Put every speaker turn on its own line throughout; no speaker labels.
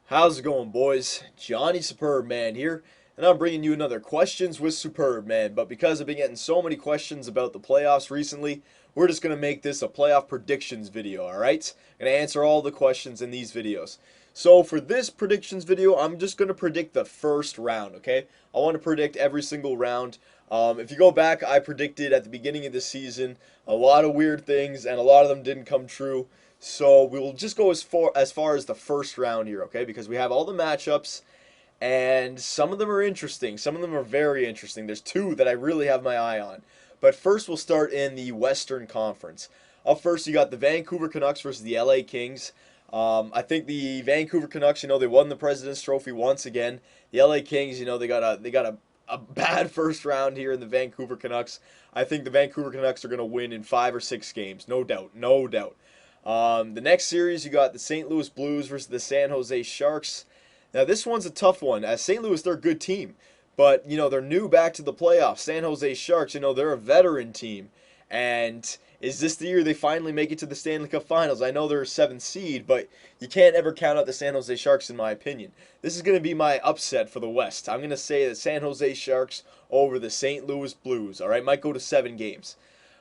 How's it going, boys? Johnny Superbman here, and I'm bringing you another Questions with Superbman. But because I've been getting so many questions about the playoffs recently, we're just going to make this a playoff predictions video, alright? I'm going to answer all the questions in these videos. So for this predictions video, I'm just going to predict the first round, okay? I want to predict every single round. If you go back, I predicted at the beginning of the season a lot of weird things, and a lot of them didn't come true. So we'll just go as far as the first round here, okay? Because we have all the matchups, and some of them are interesting. Some of them are very interesting. There's two that I really have my eye on. But first, we'll start in the Western Conference. Up first, you got the Vancouver Canucks versus the LA Kings. I think the Vancouver Canucks, they won the President's Trophy once again. The LA Kings, they got a bad first round here in the Vancouver Canucks. I think the Vancouver Canucks are going to win in 5 or 6 games, no doubt, no doubt. The next series, you got the St. Louis Blues versus the San Jose Sharks. Now, this one's a tough one. As St. Louis, they're a good team, but they're new back to the playoffs. San Jose Sharks, they're a veteran team, and is this the year they finally make it to the Stanley Cup Finals? I know they're a seventh seed, but you can't ever count out the San Jose Sharks, in my opinion. This is going to be my upset for the West. I'm going to say the San Jose Sharks over the St. Louis Blues. All right, might go to 7 games.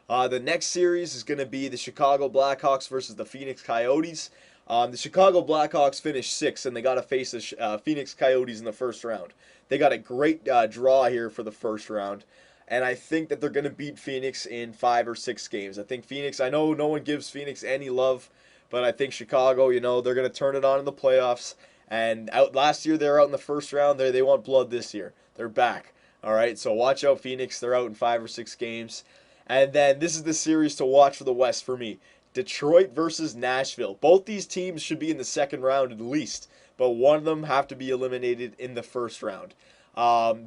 The next series is going to be the Chicago Blackhawks versus the Phoenix Coyotes. The Chicago Blackhawks finished sixth, and they got to face the Phoenix Coyotes in the first round. They got a great draw here for the first round, and I think that they're going to beat Phoenix in 5 or 6 games. I think Phoenix, I know no one gives Phoenix any love, but I think Chicago, they're going to turn it on in the playoffs. And out last year, they were out in the first round. They want blood this year. They're back. All right, so watch out, Phoenix. They're out in 5 or 6 games. And then this is the series to watch for the West for me. Detroit versus Nashville. Both these teams should be in the second round at least, but one of them have to be eliminated in the first round.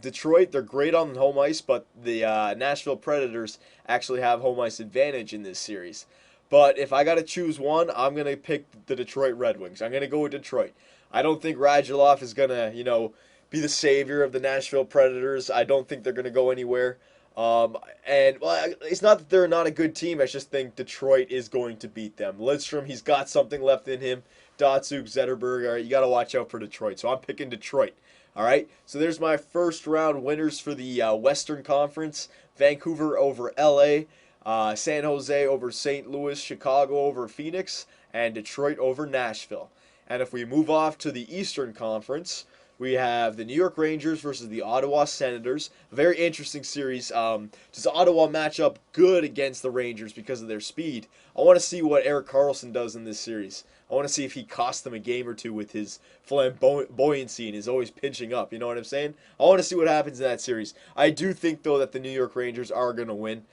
Detroit, they're great on home ice, but the Nashville Predators actually have home ice advantage in this series. But if I got to choose one, I'm going to pick the Detroit Red Wings. I'm going to go with Detroit. I don't think Radulov is going to, be the savior of the Nashville Predators. I don't think they're going to go anywhere. And well, it's not that they're not a good team. I just think Detroit is going to beat them. Lidstrom, he's got something left in him. Datsuk, Zetterberg, all right, you got to watch out for Detroit. So I'm picking Detroit. All right, so there's my first round winners for the Western Conference. Vancouver over LA, San Jose over St. Louis, Chicago over Phoenix, and Detroit over Nashville. And if we move off to the Eastern Conference, we have the New York Rangers versus the Ottawa Senators. A very interesting series. Does Ottawa match up good against the Rangers because of their speed? I want to see what Erik Karlsson does in this series. I want to see if he costs them a game or two with his flamboyancy and is always pinching up. You know what I'm saying? I want to see what happens in that series. I do think, though, that the New York Rangers are going to win.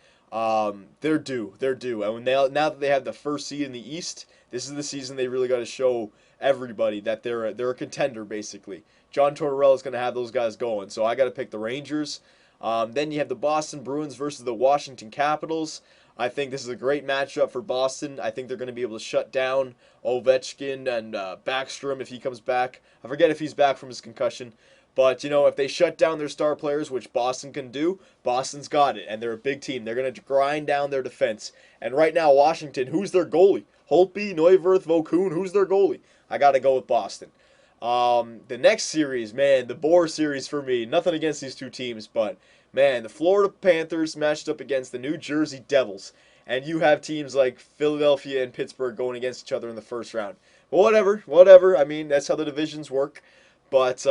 They're due. They're due. And now that they have the first seed in the East, this is the season they really got to show everybody that they're a contender, basically. John Tortorella is going to have those guys going, so I got to pick the Rangers. Then you have the Boston Bruins versus the Washington Capitals. I think this is a great matchup for Boston. I think they're going to be able to shut down Ovechkin and Backstrom if he comes back. I forget if he's back from his concussion. But, if they shut down their star players, which Boston can do, Boston's got it. And they're a big team. They're going to grind down their defense. And right now, Washington, who's their goalie? Holtby, Neuwirth, Vokoun, who's their goalie? I got to go with Boston. The next series, man, the Boer series for me. Nothing against these two teams, but, man, the Florida Panthers matched up against the New Jersey Devils. And you have teams like Philadelphia and Pittsburgh going against each other in the first round. But whatever. I mean, that's how the divisions work. But,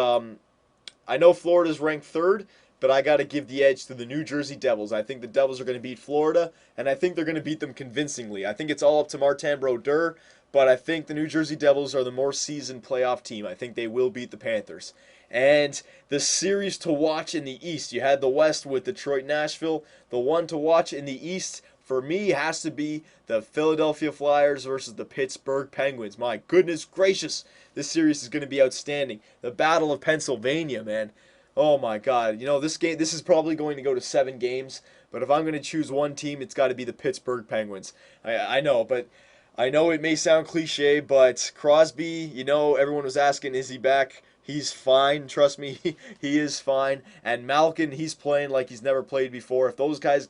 I know Florida's ranked third, but I got to give the edge to the New Jersey Devils. I think the Devils are going to beat Florida, and I think they're going to beat them convincingly. I think it's all up to Martin Brodeur, but I think the New Jersey Devils are the more seasoned playoff team. I think they will beat the Panthers. And the series to watch in the East, you had the West with Detroit, Nashville. The one to watch in the East, for me, has to be the Philadelphia Flyers versus the Pittsburgh Penguins. My goodness gracious, this series is going to be outstanding. The Battle of Pennsylvania, man. Oh my God. This is probably going to go to 7 games, but if I'm going to choose one team, it's got to be the Pittsburgh Penguins. I know, but I know it may sound cliche, but Crosby, everyone was asking, is he back? He's fine. Trust me, he is fine. And Malkin, he's playing like he's never played before. If those guys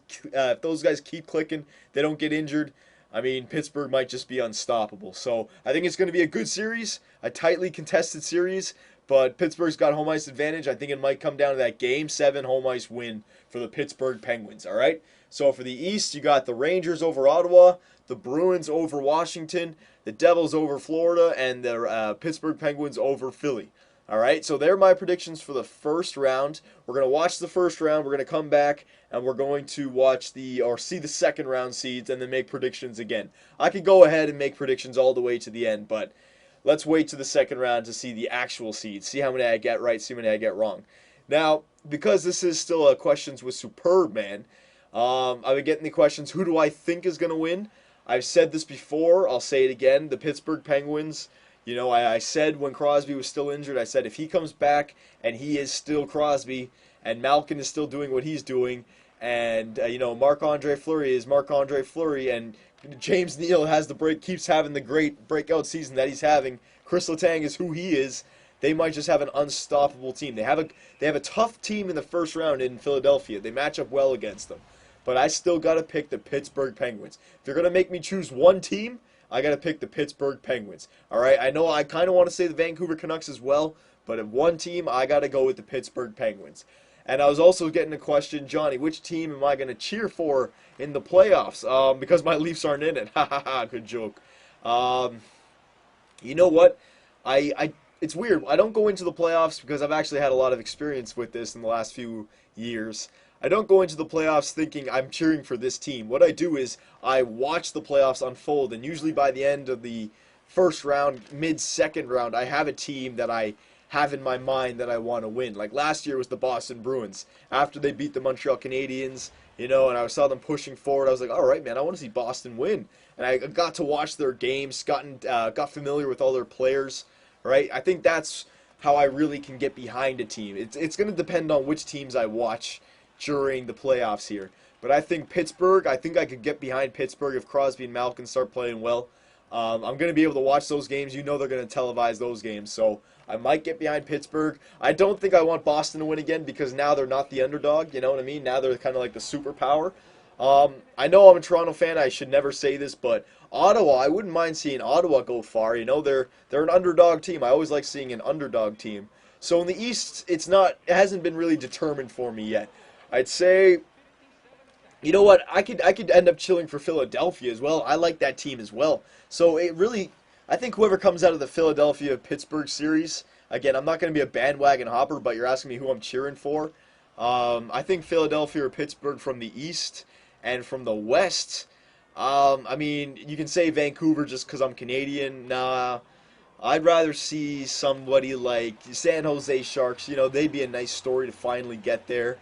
keep clicking, they don't get injured. I mean, Pittsburgh might just be unstoppable. So I think it's going to be a good series, a tightly contested series, but Pittsburgh's got home ice advantage. I think it might come down to that Game 7 home ice win for the Pittsburgh Penguins, all right? So for the East, you got the Rangers over Ottawa, the Bruins over Washington, the Devils over Florida, and the Pittsburgh Penguins over Philly. All right, so they're my predictions for the first round. We're going to watch the first round. We're going to come back and we're going to watch see the second round seeds and then make predictions again. I could go ahead and make predictions all the way to the end, but let's wait to the second round to see the actual seeds. See how many I get right, see how many I get wrong. Now, because this is still questions with Superbman, I've been getting the questions, who do I think is going to win? I've said this before. I'll say it again. The Pittsburgh Penguins. You know, I said when Crosby was still injured, I said if he comes back and he is still Crosby and Malkin is still doing what he's doing and, Marc-Andre Fleury is Marc-Andre Fleury and James Neal keeps having the great breakout season that he's having, Chris Letang is who he is, they might just have an unstoppable team. They have a tough team in the first round in Philadelphia. They match up well against them. But I still got to pick the Pittsburgh Penguins. If you're going to make me choose one team, I got to pick the Pittsburgh Penguins. All right, I know I kind of want to say the Vancouver Canucks as well, but if one team, I got to go with the Pittsburgh Penguins. And I was also getting a question, Johnny, which team am I going to cheer for in the playoffs? Because my Leafs aren't in it. Ha ha ha, good joke. You know what? It's weird. I don't go into the playoffs because I've actually had a lot of experience with this in the last few years. I don't go into the playoffs thinking I'm cheering for this team. What I do is I watch the playoffs unfold, and usually by the end of the first round, mid-second round, I have a team that I have in my mind that I want to win. Like last year was the Boston Bruins. After they beat the Montreal Canadiens, and I saw them pushing forward, I was like, all right, man, I want to see Boston win. And I got to watch their games, got familiar with all their players, right? I think that's how I really can get behind a team. It's going to depend on which teams I watch during the playoffs here. But I think Pittsburgh, I think I could get behind Pittsburgh if Crosby and Malkin start playing well. I'm going to be able to watch those games. You know they're going to televise those games. So I might get behind Pittsburgh. I don't think I want Boston to win again because now they're not the underdog. You know what I mean? Now they're kind of like the superpower. I know I'm a Toronto fan. I should never say this, but Ottawa, I wouldn't mind seeing Ottawa go far. They're an underdog team. I always like seeing an underdog team. So in the East, it hasn't been really determined for me yet. I'd say, you know what, I could end up chilling for Philadelphia as well. I like that team as well. So I think whoever comes out of the Philadelphia-Pittsburgh series, again, I'm not going to be a bandwagon hopper, but you're asking me who I'm cheering for. I think Philadelphia or Pittsburgh from the East, and from the West, I mean, you can say Vancouver just because I'm Canadian. Nah, I'd rather see somebody like San Jose Sharks. They'd be a nice story to finally get there.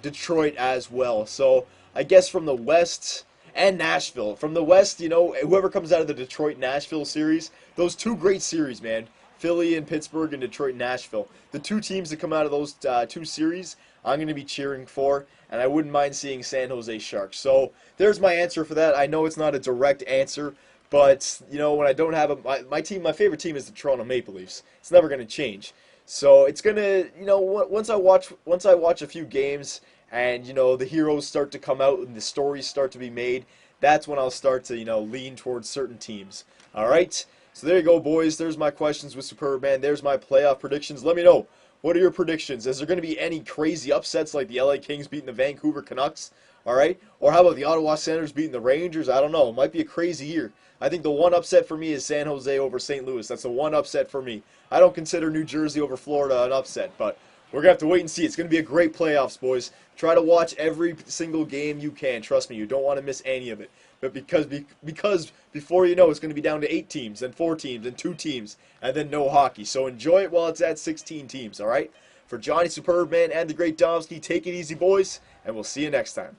Detroit as well. So I guess from the West and Nashville. From the West, whoever comes out of the Detroit-Nashville series, those two great series, man. Philly and Pittsburgh and Detroit-Nashville. The two teams that come out of those two series, I'm going to be cheering for, and I wouldn't mind seeing San Jose Sharks. So there's my answer for that. I know it's not a direct answer, but, when I don't have my favorite team is the Toronto Maple Leafs. It's never going to change. So it's gonna, once I watch a few games and the heroes start to come out and the stories start to be made, that's when I'll start to lean towards certain teams. All right. So there you go, boys. There's my questions with Superbman. There's my playoff predictions. Let me know, what are your predictions? Is there going to be any crazy upsets like the LA Kings beating the Vancouver Canucks? All right. Or how about the Ottawa Senators beating the Rangers? I don't know. It might be a crazy year. I think the one upset for me is San Jose over St. Louis. That's the one upset for me. I don't consider New Jersey over Florida an upset, but we're going to have to wait and see. It's going to be a great playoffs, boys. Try to watch every single game you can. Trust me, you don't want to miss any of it. But because before you know, it's going to be down to 8 teams, then 4 teams, and 2 teams, and then no hockey. So enjoy it while it's at 16 teams, all right? For Johnny Superbman and the Great Domsky, take it easy, boys, and we'll see you next time.